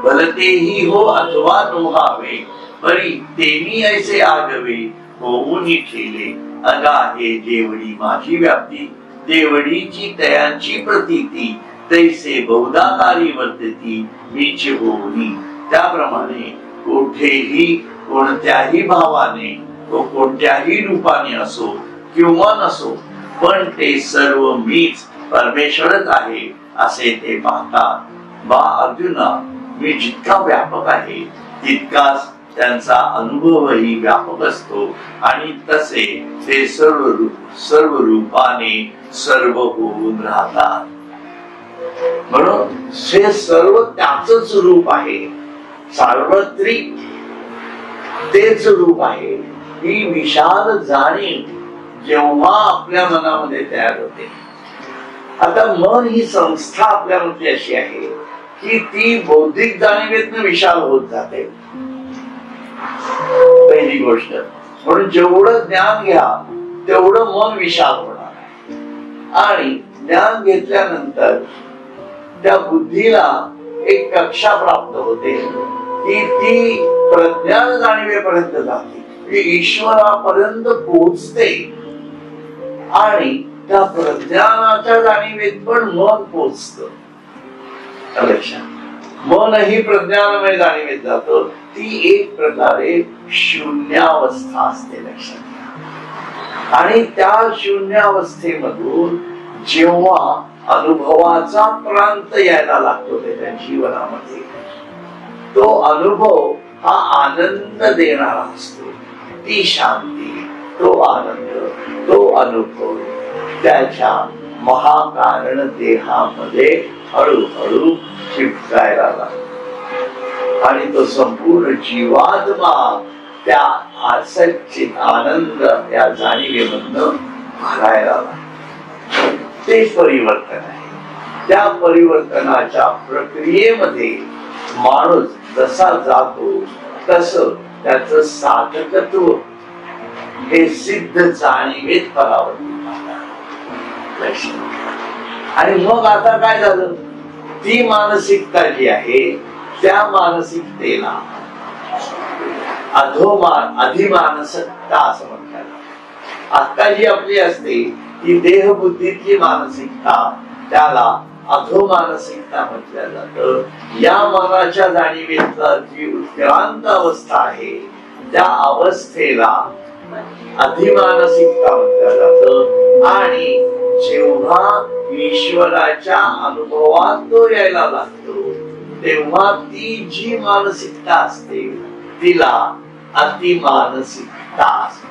भलतेही हो अथवा नोहावे परी तेनी ऐसे आगवे होऊनी ठेले. अगा हे जेवढी माझी व्याप्ती देवडीची तयांची प्रतीती तैसे बहुधाकारी वर्तती मीच होऊनी. त्याप्रमाणे कुठेही कोणत्याही भावाने तो कोणत्याही रूपाने असो किंवा नसो पण ते सर्व मीच परमेश्वरच आहे असे ते पाहतात. बा अर्जुना, मी जितका व्यापक आहे तितकाच त्यांचा अनुभवही व्यापक असतो आणि तसे ते सर्व रूपाने सर्व होऊन राहतात. म्हणून हे सर्व त्याच रूप आहे, सार्वत्रिक तेच रूप आहे. ही विशाल जाणीव जेव्हा आपल्या मनामध्ये तयार होते. आता मन ही संस्था आपल्यामध्ये अशी आहे की ती बौद्धिक जाणीवेतनं विशाल होत जाते. पहिली गोष्ट. म्हणून जेवढं ज्ञान घ्या तेवढं मन विशाल होणार आणि ज्ञान घेतल्यानंतर त्या बुद्धीला एक कक्षा प्राप्त होते की ती प्रज्ञान जाणीवेपर्यंत जाते, ईश्वरापर्यंत पोहोचते आणि त्या प्रज्ञानाच्या जाणीवेत पण मन पोहोचत. मनही प्रज्ञानमय जाणीवेत जातं. ती एक प्रकारे शून्यावस्था असते, लक्षात. आणि त्या शून्यावस्थेमधून जेव्हा अनुभवाचा प्रांत यायला लागतो त्याच्या जीवनामध्ये, तो अनुभव हा आनंद देणारा असतो. ती शांती, तो आनंद, तो अनुभव त्याच्या महाकारण देहामध्ये हळूहळू चिपकायला लागतो आणि तो संपूर्ण जीवात्मा त्या आसक्तीत आनंद या जाणीवेमधनं भरायला लागतो. ते परिवर्तन आहे. त्या परिवर्तनाच्या प्रक्रियेमध्ये माणूस जसा जातो तसं त्याचं साधकत्व हे सिद्ध जाणीवेत परावर्तित. आणि मग आता काय झालं, ती मानसिकता जी आहे त्या मानसिकतेला अधिमानसिकता असं म्हणतात. आता जी आपली असते ती देहबुद्धीतली मानसिकता, त्याला अधोमानसिकता म्हटलं जातं. या मनाच्या जाणीवेतला जी उत्क्रांत अवस्था आहे त्या अवस्थेला अधिमानसिकता म्हटलं जातं. आणि जेव्हा ईश्वराच्या अनुभवात तो यायला लागतो तेव्हा ती जी मानसिकता असते तिला अतिमानसिकता असते.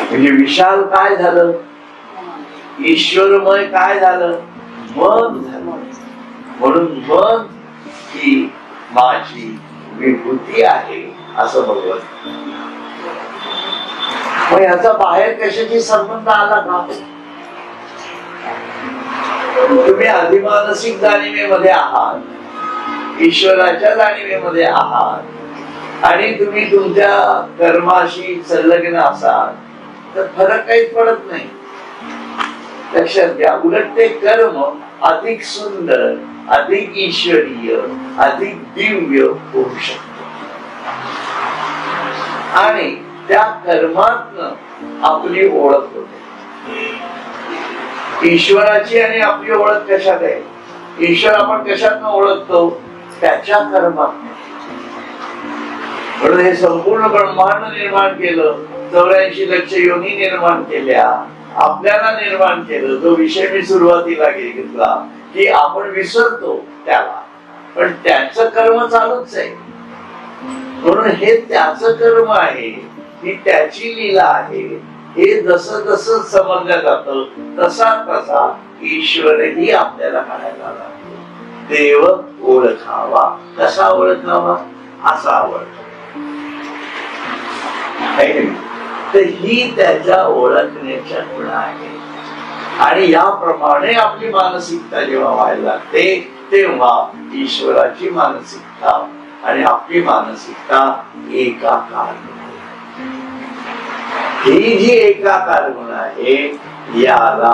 म्हणजे विशाल काय झालं, ईश्वरमय काय झालं? मन झालं. म्हणून मन ही माझी विभूती आहे असं भगवत. मग याचा बाहेर कशाची संबंध आला का? तुम्ही अधिमानसिक जाणीवेमध्ये आहात, ईश्वराच्या जाणीवेमध्ये आहात आणि तुम्ही तुमच्या कर्माशी संलग्न असाल तर फरक काहीच पडत नाही. लक्षात घ्या. उलट ते कर्म अधिक सुंदर, अधिक ईश्वरीय, अधिक दिव्य होऊ शकत आणि त्या कर्मातनं आपली ओळख होते. ईश्वराची आणि आपली ओळख कशात आहे? ईश्वर आपण कशातनं ओळखतो? त्याच्या कर्मात. म्हणून हे संपूर्ण ब्रह्मांड निर्माण केलं, 84 लक्ष योनी निर्माण केल्या, आपल्याला निर्माण केलं. तो विषय मी सुरुवातीला घेतला की आपण विसरतो त्याला, पण त्याचं कर्म चालूच आहे. म्हणून हे त्याचं कर्म आहे, ही त्याची लीला आहे. हे जसं जसं समजलं जातं तसा तसा ईश्वरही आपल्याला काढायला लागतो. देव ओळखावा. कसा ओळखावा? असा ओळखावा. तर ही त्याच्या ओळखण्याच्या गुण आहे. आणि याप्रमाणे आपली मानसिकता जेव्हा व्हायला लागते तेव्हा ईश्वराची मानसिकता आणि आपली मानसिकता एकाकार. ही जी एकाकार गुण आहे याला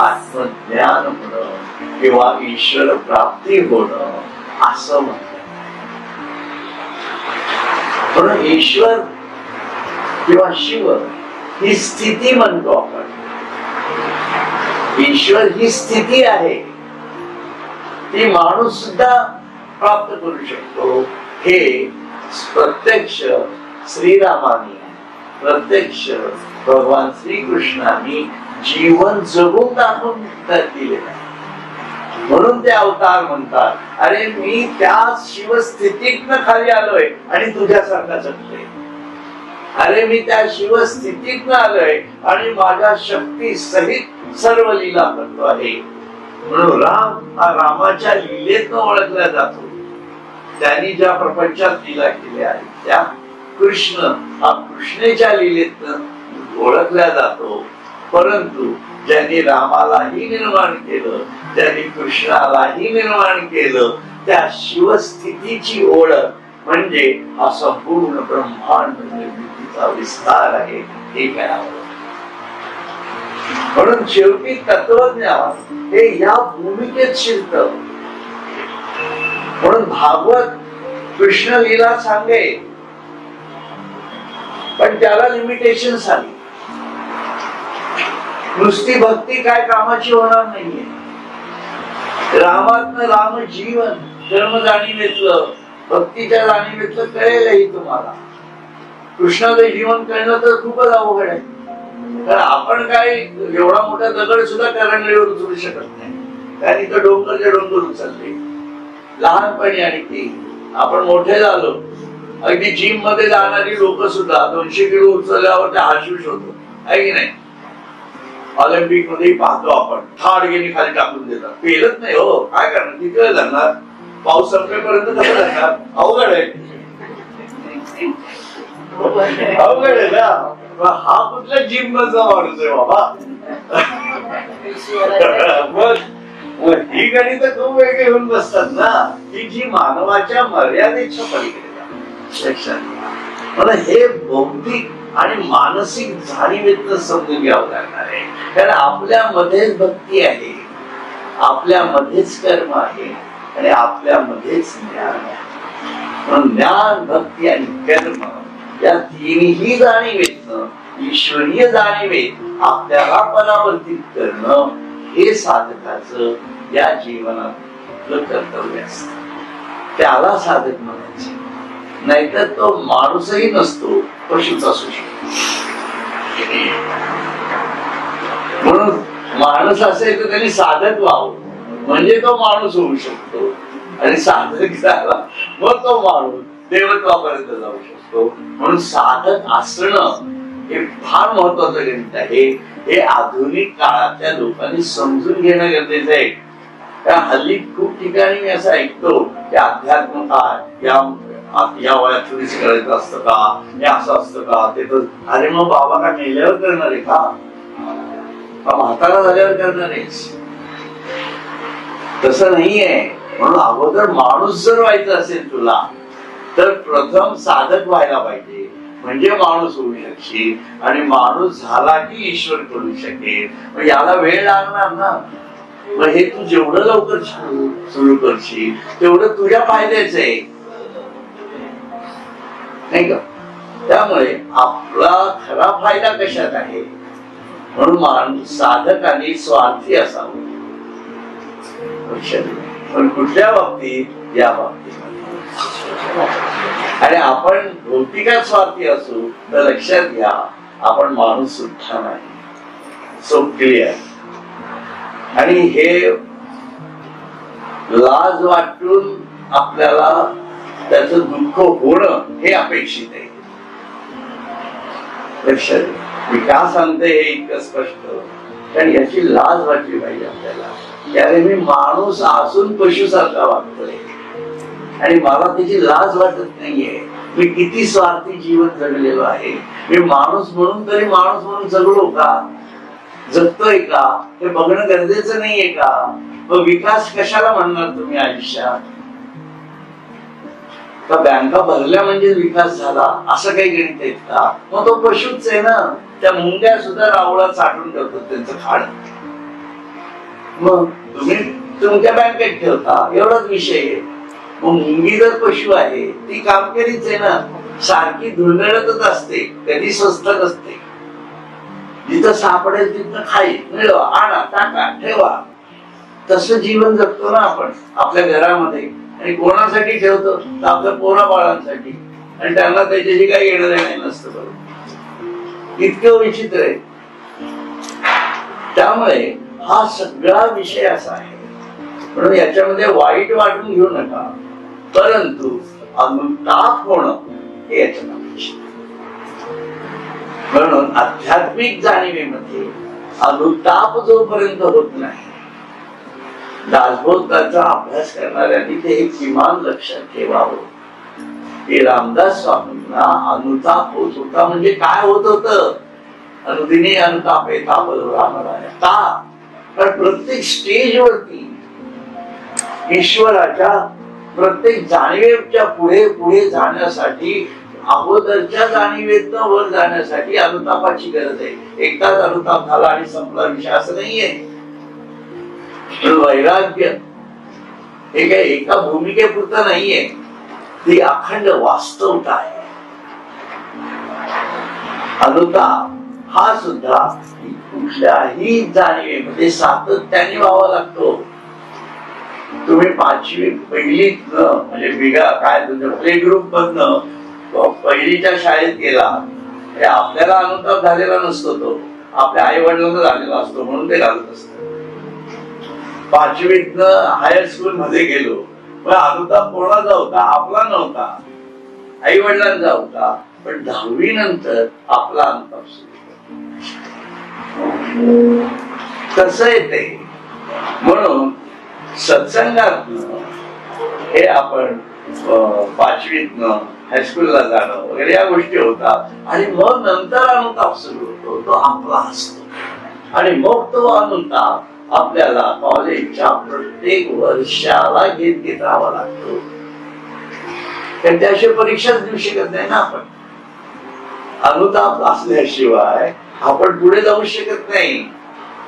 आत्मज्ञान होणं किंवा ईश्वर प्राप्ती होणं असं म्हणतात. पण ईश्वर किंवा शिव ही स्थिती म्हणतो आपण. ईश्वर ही स्थिती आहे, ती माणूस सुद्धा प्राप्त करू शकतो. हे प्रत्यक्ष श्रीरामानी, प्रत्यक्ष भगवान श्रीकृष्णांनी जीवन जगून दाखवून दिलेलं आहे. म्हणून ते अवतार म्हणतात, अरे मी त्या शिवस्थितीतनं खाली आलोय आणि तुझ्यासारखा जगतोय. अरे मी त्या शिवस्थितीतनं आलोय आणि माझ्या शक्ती सहित सर्व लीला करतो आहे. म्हणून राम हा रामाच्या लीलेतनं ओळखला जातो. त्यांनी ज्या प्रपंचात लीला केल्या आहेत त्या कृष्ण हा कृष्णेच्या लीलेतनं ओळखला जातो. परंतु ज्यांनी रामालाही निर्माण केलं, ज्यांनी कृष्णालाही निर्माण केलं, त्या शिवस्थितीची ओळख म्हणजे हा संपूर्ण ब्रह्मांड निर्मितीचा विस्तार आहे हे कळावं. म्हणून शेवटी तत्वज्ञान हे या भूमिकेत शिरतं. म्हणून भागवत कृष्ण लीला सांगे, पण त्याला लिमिटेशन आली. नुसती भक्ती काय कामाची होणार नाहीये. रामातनं राम जीवन धर्म जाणीवेतलं, भक्तीच्या जाणीवेतलं कळेलही तुम्हाला. कृष्णाचं जीवन कळणं तर खूपच अवघड आहे. कारण आपण काय एवढा मोठा दगड सुद्धा करंगळीवर उचलू शकत नाही. कारण इथं डोंगरचे डोंगर उचलले लहानपणी. आणि ते आपण मोठे झालो, अगदी जिम मध्ये जाणारी लोक सुद्धा 200 किलो उचलल्यावर त्या हाशूश होतो आहे की नाही. ऑलिम्पिक मध्ये पाहतो आपण, थाड गेली खाली टाकून देतात. पेलत नाही हो, काय करणार, किती वेळ जाणार, पाऊस संपेपर्यंत कसं जाणार. अवघड आहे, अवघड आहे ना. हा कुठल्या जिम मधला माणूस आहे बाबा. मग ही गणित खूप वेगळी होऊन बसतात ना, की जी मानवाच्या मर्यादेच्या पलीकडे लक्षात. मला हे बौद्धिक आणि मानसिक जाणीवेतनं समजून घ्यावं लागणार आहे. कारण आपल्यामध्येच भक्ती आहे, आपल्यामध्येच कर्म आहे आणि आपल्यामध्येच ज्ञान आहे. म्हणून ज्ञान, भक्ती आणि कर्म या तिन्ही जाणीवेतनं ईश्वरीय जाणीवेत आपल्याला परावर्तित करणं हे साधकाचं या जीवनात कर्तव्य असतं. त्याला साधक म्हणायचे. नाहीतर तो माणूसही नसतो, पशुच असू शकतो. म्हणून माणूस असेल तर त्यांनी साधक व्हावं, म्हणजे तो माणूस होऊ शकतो. आणि साधक झाला मग तो माणूस देवत्वापर्यंत जाऊ शकतो. म्हणून साधक असणं हे फार महत्वाचं गणित आहे. हे आधुनिक काळातल्या लोकांनी समजून घेणं गरजेचं आहे. कारण हल्ली खूप ठिकाणी मी असं ऐकतो की अध्यात्म काय या वयात थोडीच करायचं असतं का, हे असं असतं का, ते तर अरे मग बाबा का मेल्यावर करणार आहे का म्हातारा झाल्यावर करणार आहेस? तसं नाहीये. म्हणून अगोदर माणूस जर व्हायचं असेल तुला तर प्रथम साधक व्हायला पाहिजे, म्हणजे माणूस होऊ शकशील. आणि माणूस झाला की ईश्वर करू शकेल. मग याला वेळ लागणार ना. मग हे तू जेवढं लवकर सुरू करशील तेवढं तुझ्या फायद्याच आहे, नाही का? त्यामुळे आपला खरा फायदा कशात आहे? म्हणून साधकाने स्वार्थी असावं. पण कुठल्या बाबतीत? या बाबतीत. आणि आपण भौतिकात स्वार्थी असू तर लक्षात घ्या आपण माणूस सुद्धा नाही. So clear. आणि हे लाज वाटून आपल्याला त्याचं दुःख होणं हे अपेक्षित आहे. लक्षात मी का सांगते हे इतकं स्पष्ट, कारण याची लाज वाटली पाहिजे आपल्याला. त्याने मी माणूस असून पशुसारखा वागतोय आणि मला त्याची लाज वाटत नाहीये. मी किती स्वार्थी जीवन जगलेलो आहे. मी माणूस म्हणून तरी माणूस म्हणून जगलो का, जगतोय का हे बघणं गरजेचं नाहीये का? मग विकास कशाला म्हणणार तुम्ही आयुष्यात? का बँका भरल्या म्हणजे विकास झाला असं काही गणित आहेत का? मग तो पशुच आहे ना. त्या मुंग्या सुद्धा रावळात साठवून ठेवतात त्यांचं खाड. मग तुम्ही तुमच्या बँकेत ठेवता एवढाच विषय आहे. मग मुंगी जर पशु आहे ती कामकरीच आहे ना. सारखी धुळगळतच असते, कधी स्वस्त नसते. जिथं सापडेल तिथं खाई मिळवा, आणा, टाका, ठेवा. तसं जीवन जगतो ना आपण आपल्या घरामध्ये. आणि कोणासाठी ठेवतो? तर आपल्या पोरा बाळांसाठी. आणि त्यांना त्याच्याशी काही घेणं देणं नसतं. बरोबर, इतकं विचित्र आहे. त्यामुळे हा सगळा विषय असा आहे. म्हणून याच्यामध्ये वाईट वाटून घेऊ नका, परंतु अनुताप होणं हे याच्यात अपेक्षित. म्हणून आध्यात्मिक जाणीवेमध्ये अनुताप जोपर्यंत होत नाही, दासबोधाचा अभ्यास करणाऱ्यांनी ते एक किमान लक्षात ठेवावं की रामदास स्वामींना अनुताप होत होता. म्हणजे काय होत होतं? अनुदिनी अनुतापे तापलो रामराया. का? कारण प्रत्येक स्टेजवरती ईश्वराच्या प्रत्येक जाणीवेच्या पुढे पुढे जाण्यासाठी, अगोदरच्या जाणीवेतनं वर जाण्यासाठी अनुतापाची गरज आहे. एकदाच अनुताप झाला आणि संपला विषय असं नाहीये. वैराग्य हे काय एका भूमिकेपुरतं नाहीये, ती अखंड वास्तवता आहे. अनुताप हा सुद्धा कुठल्याही जाणीवेमध्ये सातत्याने व्हावा लागतो. तुम्ही पहिलीतनं म्हणजे बिगा काय तुमच्या प्ले ग्रुप मधनं पहिलीच्या शाळेत गेला, आपल्याला अनुताप झालेला नसतो. तो आपल्या आई वडिलांना झालेला असतो म्हणून ते घालत असत. पाचवीतनं हायर स्कूल मध्ये गेलो, पण अनुताप कोणाचा होता? आपला नव्हता, आई वडिलांचा होता. पण 10वी नंतर आपला अनुताप सुरू. कसं येते? म्हणून सत्संगातनं हे आपण 5वीतनं हायस्कूलला जाणं वगैरे या गोष्टी होतात. आणि मग नंतर अनुताप सुरू होतो, तो आपला असतो. आणि मग तो अनुताप आपल्याला कॉलेजच्या प्रत्येक वर्षाला घेत राहावा लागतो. कारण त्याशिवाय परीक्षाच देऊ शकत नाही ना आपण. अनुताप असल्याशिवाय आपण पुढे जाऊ शकत नाही.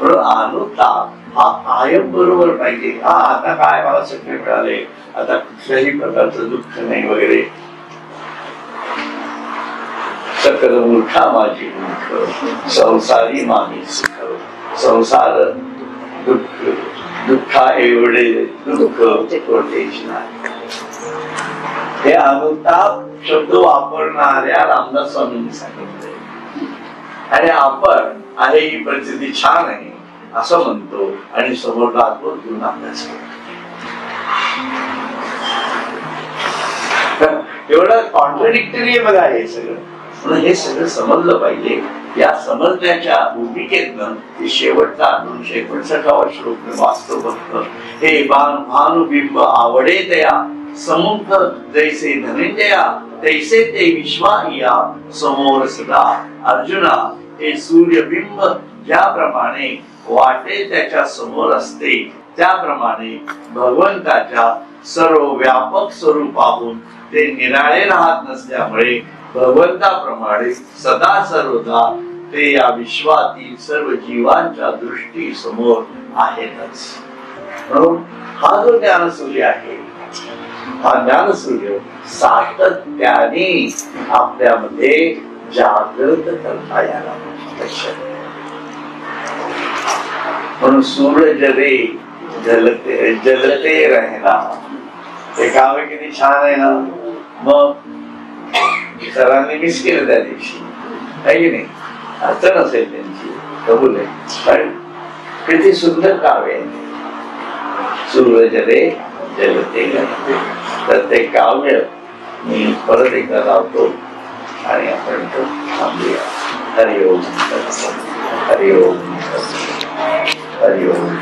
म्हणून अनुताप हा कायम बरोबर पाहिजे. हा आता काय मला सगळे मिळाले, आता कुठल्याही प्रकारचं दुःख नाही वगैरे. सकल मूर्खा माझी मूर्ख, संसारी मामी सुख. संसार दुःख, दुःखा एवढे दुःख कोठेच नाही. हे अनुताप शब्द वापरणाऱ्या रामदास स्वामींनी सांगितले. आणि आपण आहे ही परिस्थिती छान आहे असं म्हणतो आणि समोरला आत्मोत घेऊन अभ्यास करतो. एवढं कॉन्ट्रडिक्टरी बघा हे सगळं. म्हणून हे सगळं समजलं पाहिजे. या समजण्याच्या भूमिकेतनं ते शेवटचा 259वा श्लोक मी वाचतो बघतो. हे भानुबिंब आवडे तया समुख जैसे धनंजया तैसे ते विश्वाहिया समोर सदा. अर्जुना, हे सूर्यबिंब ज्याप्रमाणे वाटे त्याच्या समोर असते त्याप्रमाणे भगवंताच्या सर्व व्यापक स्वरूपाहून ते निराळे राहत नसल्यामुळे भगवंताप्रमाणे सदा सर्वदा ते या विश्वातील सर्व जीवांच्या दृष्टी समोर आहेतच. म्हणून हा जो ज्ञानसूर्य आहे, हा ज्ञानसूर्य सातत्याने आपल्यामध्ये जागृत करता यायला म्हणून सूरज रे जलते जलते रहना. ते काम किती छान आहे ना. मग सरांनी मिस केलं त्या दिवशी, आहे की नाही? अर्थ नसेल त्यांची, कबूल आहे, पण किती सुंदर काव्य आहे. सूरज रे जलते रहना. तर ते काव्य मी परत एकदा लावतो आणि आपण थांबूया. हरिओम हरिओम हरिओम.